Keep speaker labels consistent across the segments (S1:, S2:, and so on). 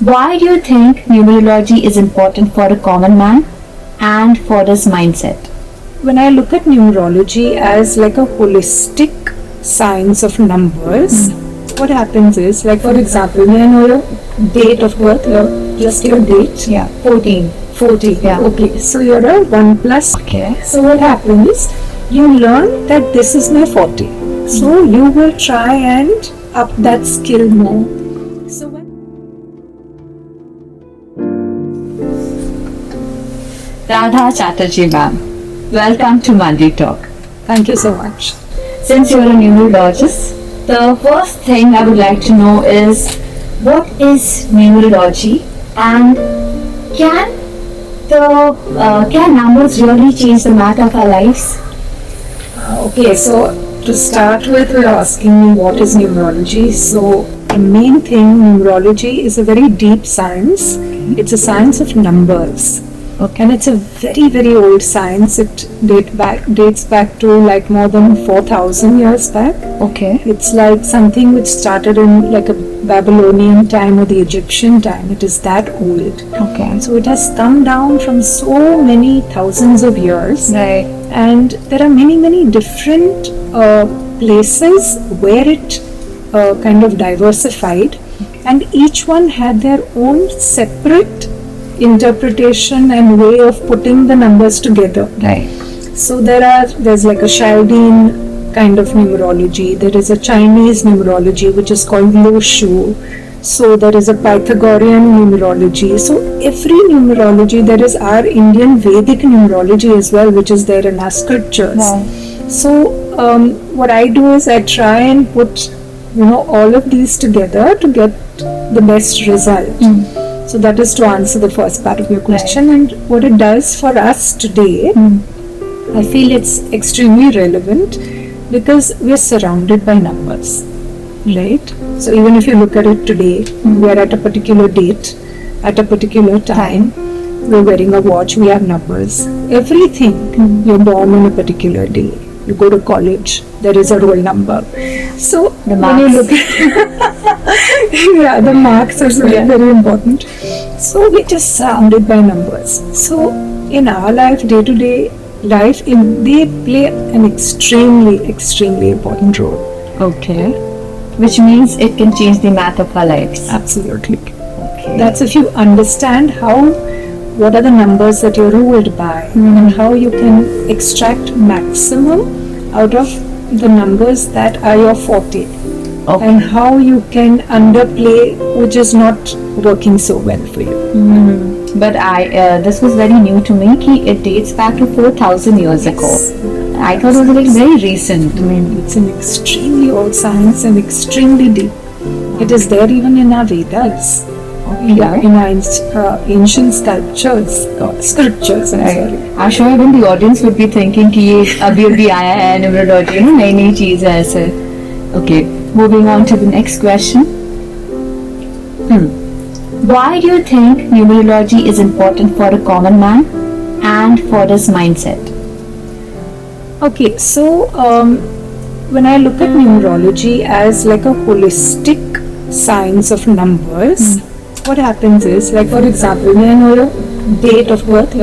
S1: Why do you think numerology is important for a common man and for his mindset?
S2: When I look at numerology as like a holistic science of numbers, what happens is, like for example, when I know your date of birth, just your date.
S1: Yeah, 14.
S2: 40.
S1: Yeah.
S2: Okay, so you're a 1 plus.
S1: Okay.
S2: So what happens? You learn that this is my 40. So you will try and up that skill more. So when
S1: Radha Chatterjee ma'am, welcome to Monday Talk.
S2: Thank you so much.
S1: Since you're a numerologist, the first thing I would like to know is what is numerology and can numbers really change the map of our lives?
S2: Okay, so to start with, you're asking me what is numerology. So the main thing, numerology is a very deep science. It's a science of numbers.
S1: Okay.
S2: And it's a very, very old science. It dates back to like more than 4,000 years back.
S1: Okay.
S2: It's like something which started in like a Babylonian time or the Egyptian time. It is that old.
S1: Okay.
S2: So it has come down from so many thousands of years.
S1: Right.
S2: And there are many, many different places where it kind of diversified. And each one had their own separate interpretation and way of putting the numbers together.
S1: Right.
S2: So there's like a Chaldean kind of numerology. There is a Chinese numerology which is called Lo Shu. So there is a Pythagorean numerology. So every numerology, there is our Indian Vedic numerology as well, which is there in our scriptures.
S1: Right.
S2: So what I do is I try and put all of these together to get the best result. So that is to answer the first part of your question.
S1: Right.
S2: And what it does for us today, I feel it's extremely relevant because we're surrounded by numbers, right? So even if you look at it today, we're at a particular date, at a particular time, we're wearing a watch, we have numbers. Everything, you're born on a particular day. You go to college, there is a roll number. So when you look at the marks are very important. So we're just surrounded by numbers. So in our life, day-to-day life, they play an extremely, extremely important role.
S1: Okay. Which means it can change the map of our lives.
S2: Absolutely.
S1: Okay.
S2: That's if you understand what are the numbers that you're ruled by and how you can extract maximum out of the numbers that are your forte.
S1: Okay.
S2: And how you can underplay which is not working so well for you.
S1: But this was very new to me. It dates back to 4,000 years ago. I thought it was like very recent.
S2: It's an extremely old science and extremely deep. It is there even in our Vedas. In our ancient scriptures. I'm sorry.
S1: I'm sure even the audience would be thinking कि ये अभी आया है numerology, नई चीज है ऐसे. Okay, moving on to the next question. Why do you think numerology is important for a common man and for his mindset?
S2: Okay, so when I look at numerology as like a holistic science of numbers, what happens is, like for example, when I know your date of birth,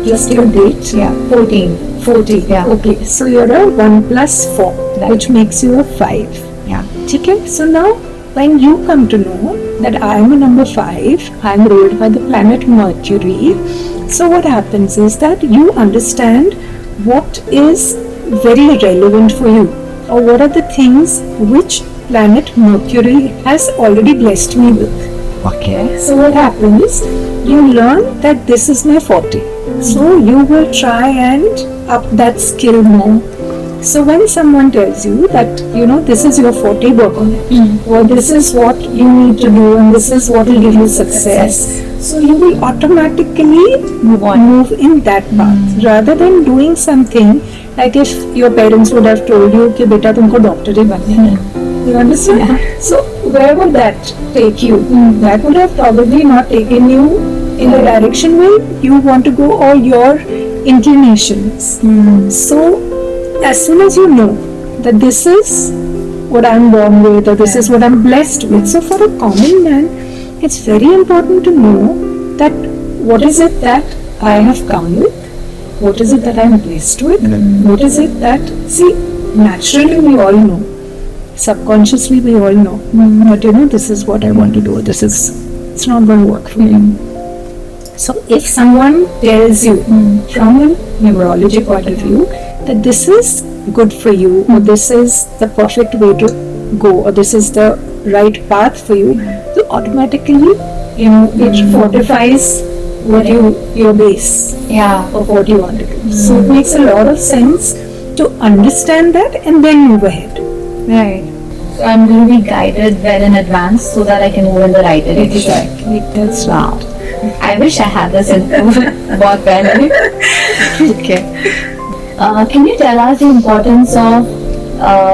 S2: just your date.
S1: Yeah, 14.
S2: 40.
S1: Yeah.
S2: Okay, so you're a 1 plus 4, which makes you a 5.
S1: Yeah.
S2: Okay, so now when you come to know that I am a number 5, I am ruled by the planet Mercury. So what happens is that you understand what is very relevant for you, or what are the things which planet Mercury has already blessed me with.
S1: Okay.
S2: So what happens, you learn that this is my forte. So you will try and up that skill more. So when someone tells you that, this is your forte, work on it, or this is what you need to do and this is what will give you success, so you will automatically move in that path, rather than doing something like if your parents would have told you कि बेटा तुमको doctor ही बनना है. You understand? So where would that take you? That would have probably not taken you in the direction where you want to go, or your inclinations. So as soon as you know that this is what I'm born with, or this is what I'm blessed with, so for a common man, it's very important to know that what is it that I have come with, what is it that I am blessed with, what is it that, see, naturally we all know, subconsciously we all know, but this is what I want to do, it's not going to work for me. So if someone tells you from a numerology point of view that this is good for you, or this is the perfect way to go, or this is the right path for you, so automatically, it fortifies your base of what you want to do. So it makes a lot of sense to understand that and then move ahead.
S1: Right. So I'm going to be guided well in advance so that I can move in the right direction.
S2: Exactly. That's right.
S1: I wish I had this info. बहुत पहले. Okay. Can you tell us the importance of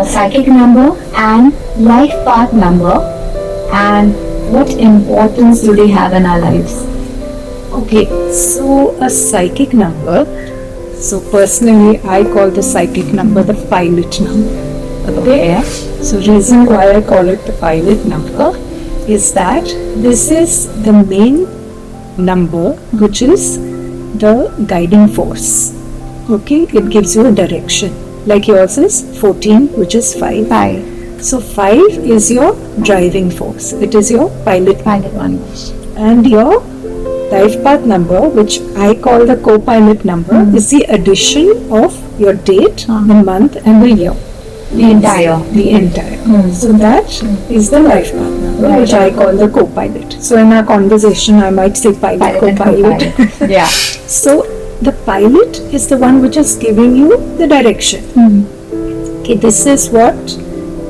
S1: psychic number and life path number, and what importance do they have in our lives?
S2: Okay, so a psychic number, so personally I call the psychic number the pilot number. Okay, so reason why I call it the pilot number is that this is the main number which is the guiding force. Okay, it gives you a direction. Like yours is 14, which is 5.
S1: 5.
S2: So 5 is your driving force. It is your pilot
S1: one.
S2: and your life path number, which I call the co-pilot number, is the addition of your date, the month and the year.
S1: The entire.
S2: So that is the life path number, which I call the co-pilot. So in our conversation, I might say pilot, co-pilot.
S1: Yeah.
S2: So the pilot is the one which is giving you the direction. Okay, this is what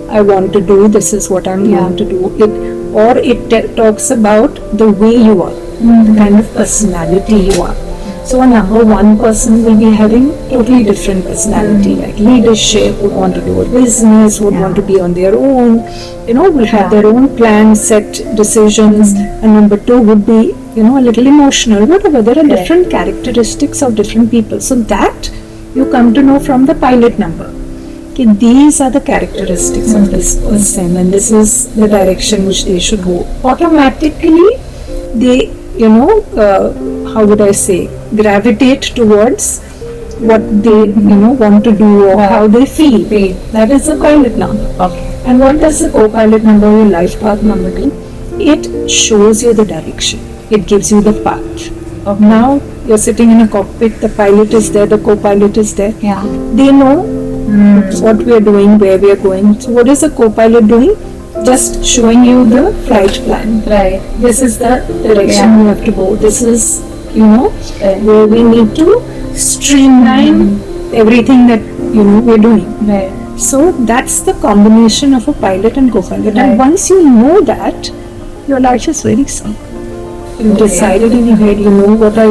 S2: I want to do. This is what I'm going to do. It talks about the way you are, the kind of personality you are. So a number one person will be having totally different personality, like leadership, would want to do a business, would want to be on their own, will have their own plans, set decisions. And number 2 would be, a little emotional, whatever. There are different characteristics of different people. So that you come to know from the pilot number. Okay, these are the characteristics of this person and this is the direction which they should go. Automatically, they, how would I say, gravitate towards what they, want to do or how they feel. That is the pilot number.
S1: Okay.
S2: And what does the co-pilot number or life path number do? It shows you the direction. It gives you the path. Now you're sitting in a cockpit, the pilot is there, the co-pilot is there.
S1: Yeah.
S2: They know what we are doing, where we are going. So what is the co-pilot doing? Just showing you the flight plan.
S1: Right.
S2: This is the direction we have to go. This is, where we need to streamline everything that, we're doing.
S1: Right.
S2: So that's the combination of a pilot and co-pilot. And once you know that, your life is very simple. You decided in your head, you know what are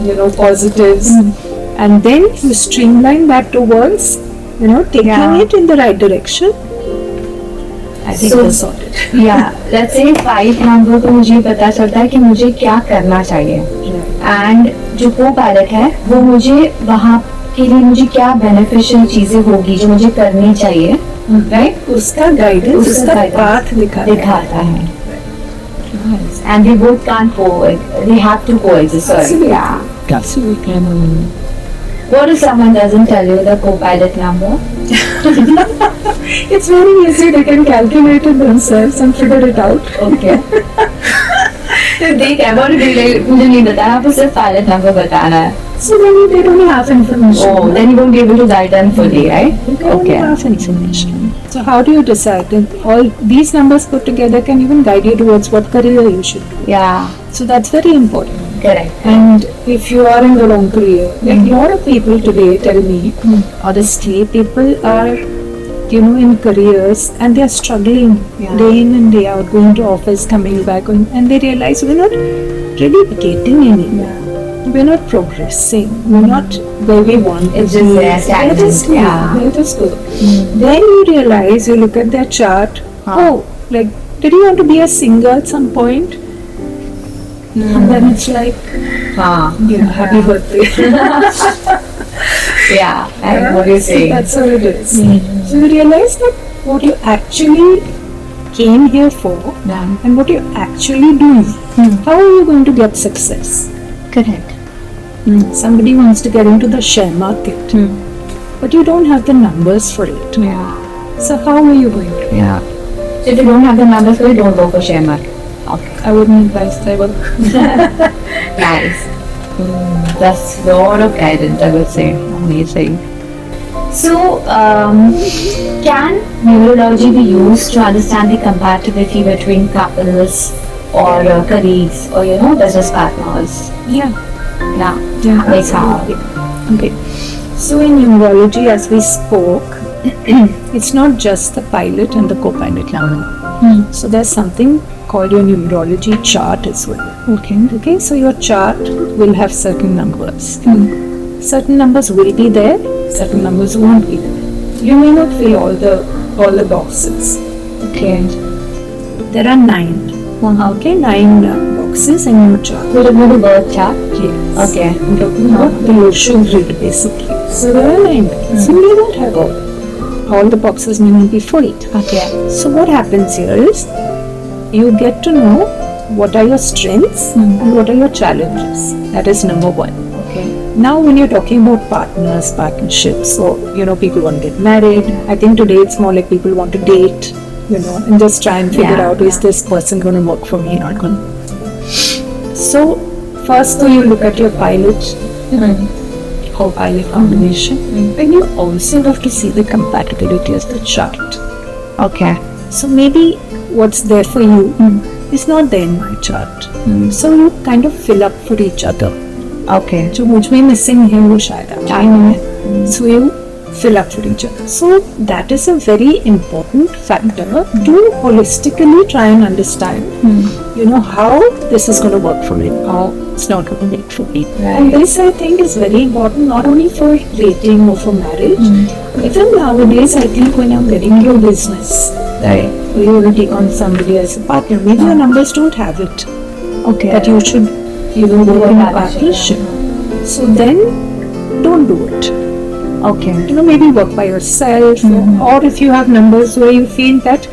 S2: your, positives. And then you streamline that towards, taking it in the right direction. I think
S1: So-
S2: it's sorted.
S1: Let's say 5 number तो मुझे पता चलता है कि मुझे क्या करना चाहिए, एंड जो को पायलट है वो मुझे वहाँ के लिए मुझे क्या बेनिफिशियल चीजें होगी जो मुझे करनी चाहिए, राइट,
S2: उसका गाइडेंस, उसका पाथ
S1: दिखाता है. And they both can't they have to coexist.
S2: Absolutely.
S1: Absolutely. What if someone doesn't tell you the co-pilot number?
S2: It's very easy. They can calculate it themselves and figure it out.
S1: Okay. They never really, मुझे नहीं बताया, आपको सिर्फ pilot number बताना है.
S2: So maybe they don't have information.
S1: Oh, then you won't be able to guide them fully, right?
S2: They don't have information. So how do you decide? And all these numbers put together can even guide you towards what career you should do.
S1: Yeah,
S2: So that's very important.
S1: correct.
S2: And if you are in the wrong career, like a lot of people today tell me, honestly, people are, in careers and they are struggling day in and day out, going to office, coming back, and they realize we're not really getting anywhere. We're not progressing. We're not where we want to
S1: It's
S2: be.
S1: just there, stagnant.
S2: We're just good. Then you realize, you look at their chart. Oh, like, did you want to be a singer at some point? And then it's like, happy birthday.
S1: Yeah, and what you're
S2: So
S1: saying.
S2: that's how it is. So you realize that what you actually came here for
S1: Yeah.
S2: and what you're actually doing. How are you going to get success?
S1: Correct.
S2: Somebody wants to get into the share market, but you don't have the numbers for it.
S1: Yeah.
S2: So how are you going to?
S1: Yeah. So if you don't have the numbers for it, don't go for share market. Okay.
S2: I wouldn't advise that.
S1: Nice. That's a lot of guidance, I would say. Amazing. So, can numerology be used to understand the compatibility between couples or colleagues or business partners?
S2: Yeah.
S1: Yeah.
S2: Yeah.
S1: Like how?
S2: Okay. So in numerology, as we spoke, it's not just the pilot and the co-pilot number. So there's something called your numerology chart as well. Okay. So your chart will have certain numbers. Certain numbers will be there. Certain numbers won't be there. You may not fill all the boxes.
S1: Okay.
S2: There are 9. Okay, 9 boxes in your chart.
S1: Would it be the birth chart?
S2: Yes.
S1: Okay.
S2: I'm talking about the ocean grid basically. So there are 9 boxes. So you don't have all the boxes may not be filled.
S1: Okay.
S2: So what happens here is you get to know what are your strengths and what are your challenges. That is number 1.
S1: Okay.
S2: Now when you're talking about partners, partnerships, so people want to get married. I think today it's more like people want to date, and just try and figure out is this person going to work for me or not. So first though you look at your pilot, co-pilot combination, and you also have to see the compatibility of the chart.
S1: Okay.
S2: So maybe what's there for you is not there in my chart. So you kind of fill up for each other.
S1: Okay.
S2: जो मुझ में missing है वो शायद आप में. So you fill up for each other. So that is a very important factor to holistically try and understand, how this is going to work for me, how it's not going to work for me.
S1: Right.
S2: And this I think is very important not only for dating or for marriage. Even nowadays I think when you're getting your business,
S1: Right.
S2: or you want to take on somebody as a partner, maybe your numbers don't have it.
S1: Okay.
S2: That you should work in a partnership. So then don't do it.
S1: Okay.
S2: Maybe work by yourself, or if you have numbers where you feel that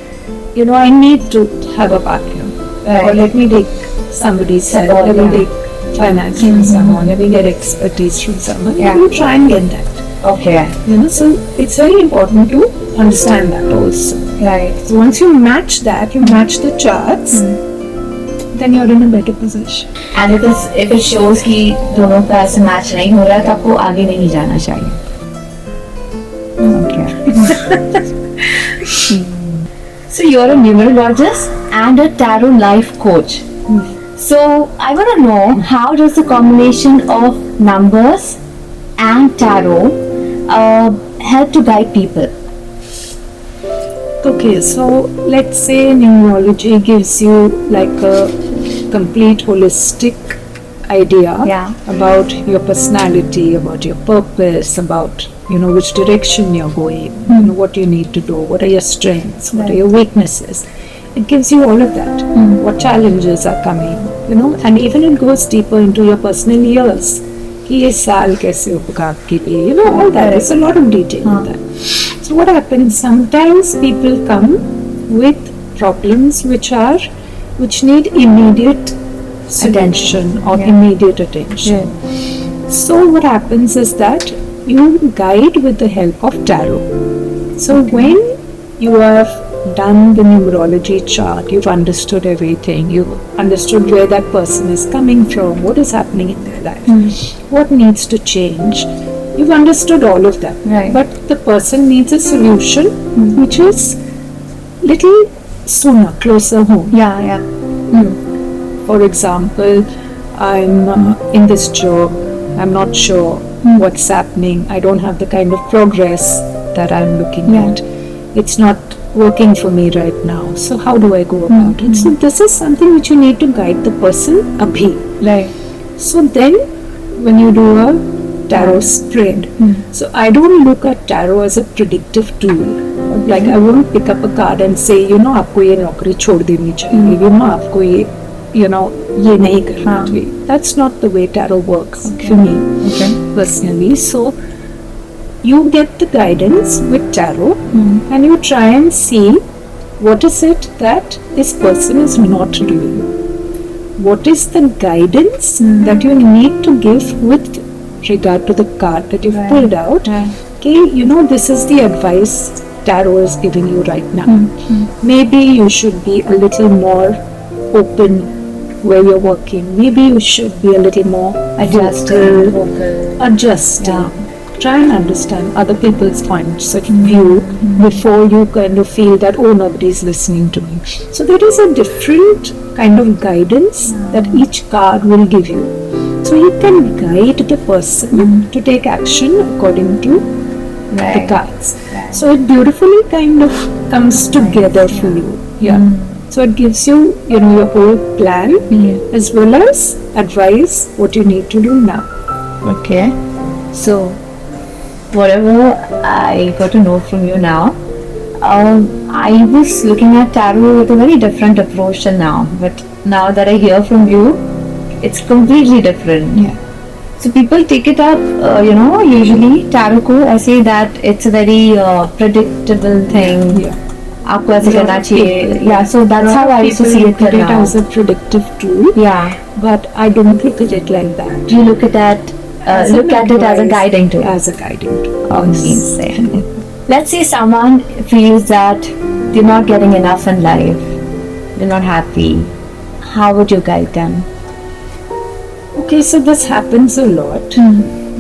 S2: I need to have a partner, or let me take somebody's help, let me take finance from someone, let me get expertise from someone.
S1: Yeah.
S2: You try and get that.
S1: Okay.
S2: So it's very important to understand that also.
S1: Right.
S2: So once you match that, you match the charts, then you're in a better position.
S1: And if it shows कि दोनों का ऐसे match नहीं हो रहा है तो आपको आगे नहीं जाना चाहिए. Okay. So you're a numerologist and a tarot life coach. So I want to know, how does the combination of numbers and tarot help to guide people?
S2: Okay, so let's say numerology gives you like a complete holistic idea about your personality, about your purpose, about which direction you're going, what you need to do, what are your strengths, what are your weaknesses. It gives you all of that. What challenges are coming, and even it goes deeper into your personal years. कि ये साल कैसे होगा आपके लिए, all that. There's a lot of detail in that. So what happens? Sometimes people come with problems which need immediate attention or immediate attention. So what happens is that you guide with the help of tarot. So when you have done the numerology chart, you've understood everything, you've understood where that person is coming from, what is happening in their life, what needs to change, you've understood all of that.
S1: Right.
S2: But the person needs a solution which is little sooner, closer home. For example, I'm in this job, I'm not sure what's happening, I don't have the kind of progress that I'm looking at, it's not working for me right now, so how do I go about it? So this is something which you need to guide the person abhi.
S1: Right.
S2: So then when you do a tarot spread, so I don't look at tarot as a predictive tool. Like I won't pick up a card and say, आपको ये नौकरी छोड़ देनी चाहिए, आपको ये ये नहीं करना चाहिए. That's not the way tarot works for me personally. So you get the guidance with tarot and you try and see what is it that this person is not doing? What is the guidance that you need to give with regard to the card that you've pulled out? Okay, this is the advice tarot is giving you right now. Maybe you should be a little more open where you're working. Maybe you should be a little more adjusting. Try and understand other people's points of view before you kind of feel that, oh, nobody's listening to me. So there is a different kind of guidance that each card will give you. So you can guide the person to take action according to the cards. So it beautifully kind of comes together for you. So it gives you, your whole plan as well as advice what you need to do now.
S1: Okay. So whatever I got to know from you now, I was looking at tarot with a very different approach till now. But now that I hear from you, it's completely different. So people take it up, usually tarot को ऐसे that it's a very predictable thing. आपको ऐसे करना चाहिए. So that's how I associate it now.
S2: As a predictive tool. But I don't look at it like that.
S1: You look at that. Look at it as a guiding tool.
S2: As a guiding tool.
S1: Amazing. Let's say someone feels that they're not getting enough in life. They're not happy. How would you guide them?
S2: Okay, so this happens a lot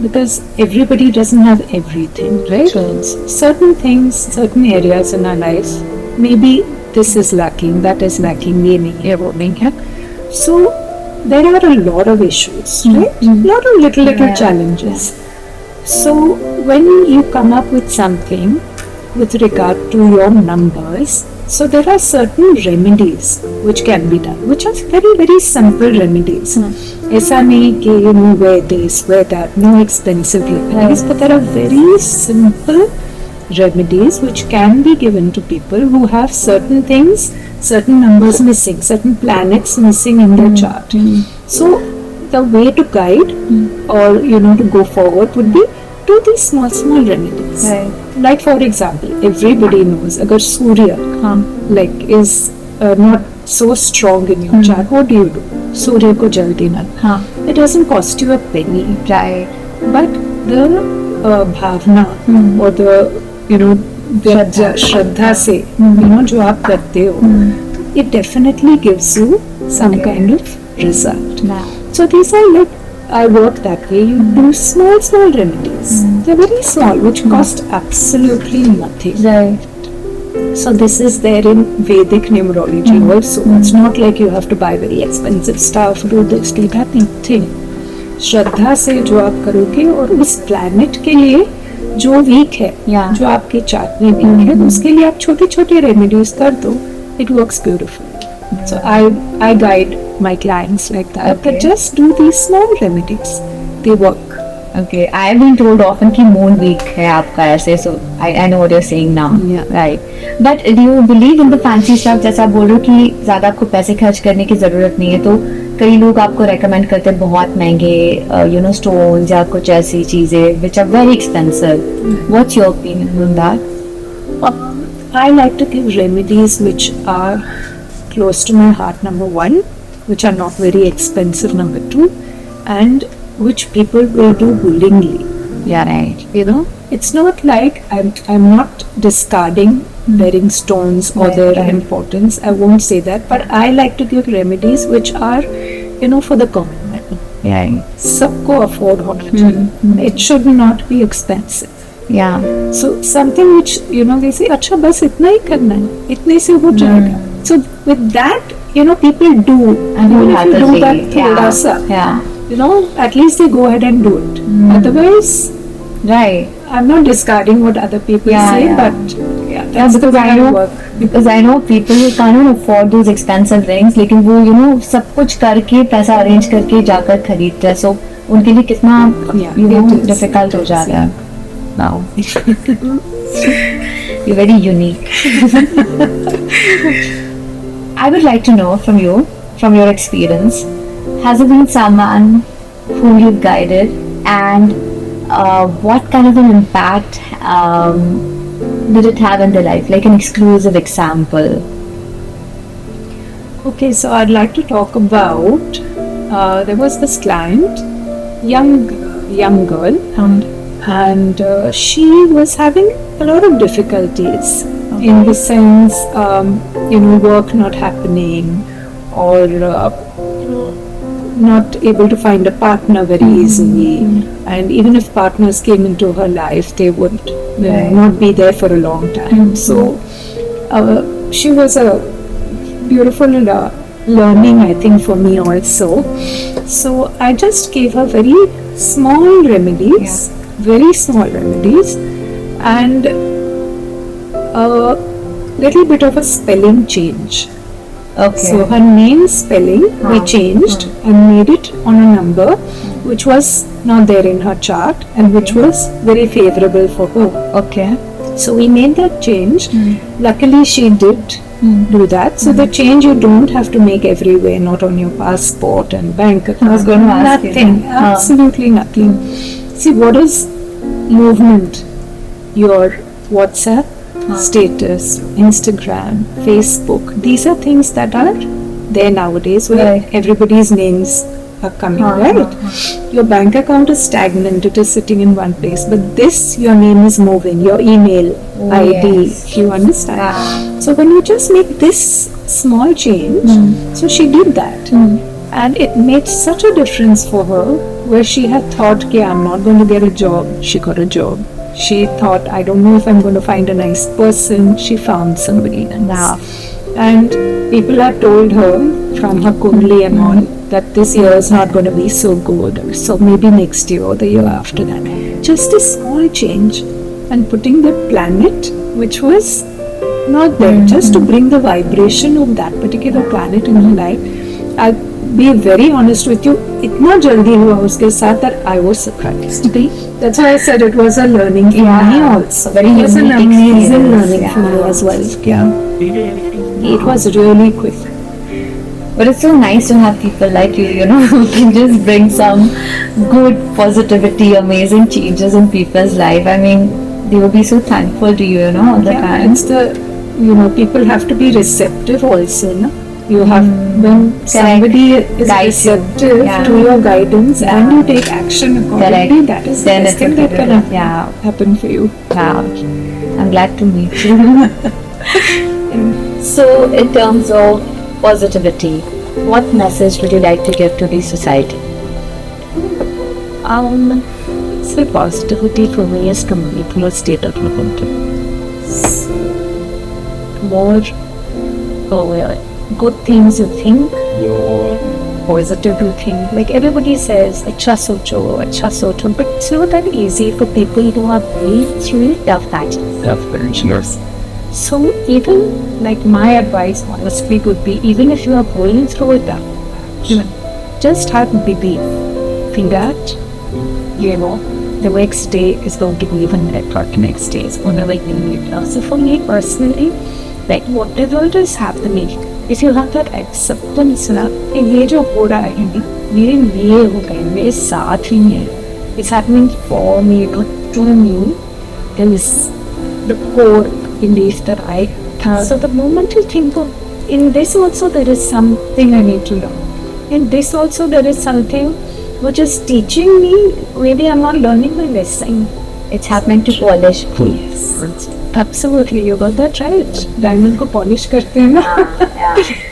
S2: because everybody doesn't have everything, right? Certain things, certain areas in our life, maybe this is lacking, that is lacking, ये नहीं है, वो नहीं है. So there are a lot of issues, right? A lot of little challenges. So when you come up with something with regard to your numbers, so there are certain remedies which can be done, which are very, very simple remedies. ऐसा नहीं कि wear this, wear that, no expensive remedies, but there are very simple remedies which can be given to people who have certain things, certain numbers missing, certain planets missing in their chart. So the way to guide or to go forward would be do these small remedies. Like for example, everybody knows agar Surya is not so strong in your chart, what do? Surya ko jal dena. It doesn't cost you a penny, but the bhavna or the Shraddha se, जो आप करते हो, it definitely gives you some kind of result. So these are like, I work that way. You do small remedies. They're very small, which cost absolutely nothing. So this is there in Vedic numerology also. It's not like you have to buy very expensive stuff, do this, do that, nothing. श्रद्धा से जो आप करोगे और उस planet के लिए जो week है, जो आपके चार्ट में वीक है, उसके लिए आप छोटे रेमेडीज कर दो. It works beautifully. So I guide my clients like that. But just do these small remedies. They work.
S1: Okay, I have been told often कि moon week है आपका ऐसे, so I know what you're saying now. Right. But do you believe in the fancy stuff? जैसा आप बोल रहे हो कि ज़्यादा आपको पैसे खर्च करने की ज़रूरत नहीं है, तो कई लोग आपको recommend करते हैं बहुत महंगे stones या कुछ ऐसी चीज़ें which are very expensive. What's your opinion on that?
S2: I like to give remedies which are close to my heart, number one, which are not very expensive, number two, and which people will do willingly. It's not like I'm not discarding wearing stones or their importance. I won't say that, but I like to give remedies which are, for the common man. Sabko afford hona chahiye. It should not be expensive. So something which they say, अच्छा बस इतना ही करना है, इतने से हो जाएगा. So with that, people do, and even if you do that thoda sa, at least they go ahead and do it. Otherwise, I'm not discarding what other people say, but that's the way I work.
S1: Because I know people who can't afford those expensive rings, लेकिन वो सब कुछ करके पैसा arrange करके जाकर खरीदते हैं, so उनके लिए कितना difficult हो जाता है. Now you're very unique. I would like to know from you, from your experience, has there been someone whom you've guided, and what kind of an impact did it have in their life, like an exclusive example?
S2: Okay, so I'd like to talk about there was this client, young girl, and she was having a lot of difficulties in the sense, work not happening, or not able to find a partner very easily, and even if partners came into her life, they would not be there for a long time. So she was a beautiful learning, I think, for me also. So I just gave her very small remedies, and a little bit of a spelling change.
S1: Okay.
S2: So her name spelling we changed and made it on a number which was not there in her chart and which was very favorable for her.
S1: Okay.
S2: So we made that change. Luckily she did do that. So the change you don't have to make everywhere, not on your passport and bank account.
S1: I was going to ask
S2: nothing,
S1: you.
S2: absolutely nothing. See, what is movement? Your WhatsApp status, Instagram, Facebook, these are things that are there nowadays where everybody's names are coming, right? Your bank account is stagnant, it is sitting in one place, but this, your name is moving, your email ID, you understand? So when you just make this small change, so she did that, and it made such a difference for her, where she had thought, okay, I'm not going to get a job, she got a job. She thought, I don't know if I'm going to find a nice person. She found somebody nice. And people have told her from her Kundli and all that this year is not going to be so good, or so maybe next year or the year after that. Just a small change and putting the planet, which was not there, just to bring the vibration of that particular planet in her life. I'll be very honest with you, itna jaldi hua uske saath that I was surprised. That's why I said it was a learning for me also. It was an amazing learning for me as well. It was really quick.
S1: But it's so nice to have people like you, who can just bring some good positivity, amazing changes in people's life. I mean, they will be so thankful to you, all the time.
S2: It's people have to be receptive also, no? You have, when somebody is receptive to your guidance and you take action accordingly, that is the best thing that can happen for you.
S1: Wow. I'm glad to meet you. So, in terms of positivity, what message would you like to give to the society?
S3: So positivity for me is completely a state of momentum. More good things you think, positive you think. Like everybody says, acha socho, but it's not that easy for people who are going through tough times. So even like my advice honestly would be, even if you are going through it tough, just have belief. Think that, the next day is going to be even better. The next day is going to be even better. So for me personally, like whatever is happening, if you have that acceptance ना, ये जो हो रहा है मेरे लिए हो गए, मेरे साथ ही है, it's happening for me, not to me. There is the core belief that I have. So the moment you think of, in this also there is something I need to learn. In this also there is something which is teaching me, maybe I'm not learning my lesson.
S1: It's happening to polish.
S3: Yes. Absolutely, you got that right. Diamond को polish करते हैं ना.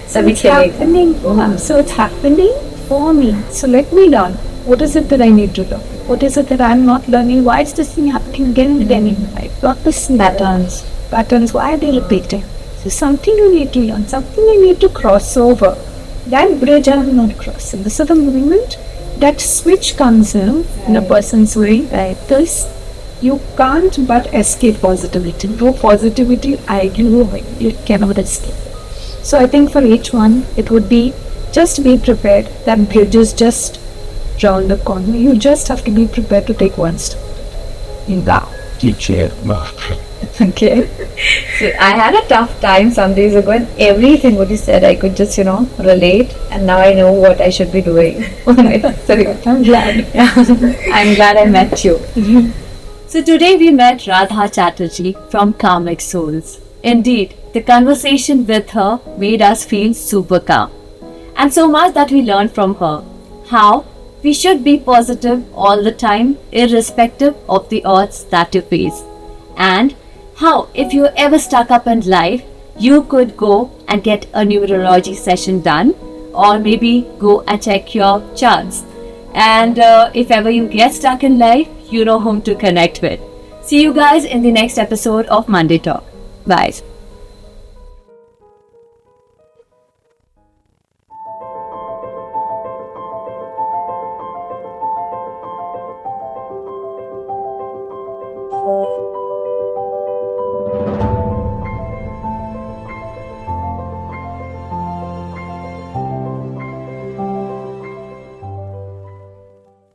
S1: So
S3: it's happening. So it's happening for me. So let me learn. What is it that I need to learn? What is it that I'm not learning? Why is this thing happening again and again in my life? Not this patterns. Why are they repeating? So something you need to learn. Something you need to cross over. That bridge I'm not crossing. So the moment that switch comes in a person's way, like this, you can't but escape positivity. No positivity, you cannot escape. So I think for each one, it would be just be prepared. That bridge is just round the corner. You just have to be prepared to take one step.
S1: Okay. So I had a tough time some days ago, and everything what you said I could just relate, and now I know what I should be doing. Sorry, I'm glad. I'm glad I met you.
S3: So today we met Radha Chatterjee from Karmic Souls. Indeed, the conversation with her made us feel super calm. And so much that we learned from her. How we should be positive all the time, irrespective of the odds that you face. And how, if you're ever stuck up in life, you could go and get a numerology session done, or maybe go and check your charts. And if ever you get stuck in life, you know whom to connect with. See you guys in the next episode of Monday Talk. Bye.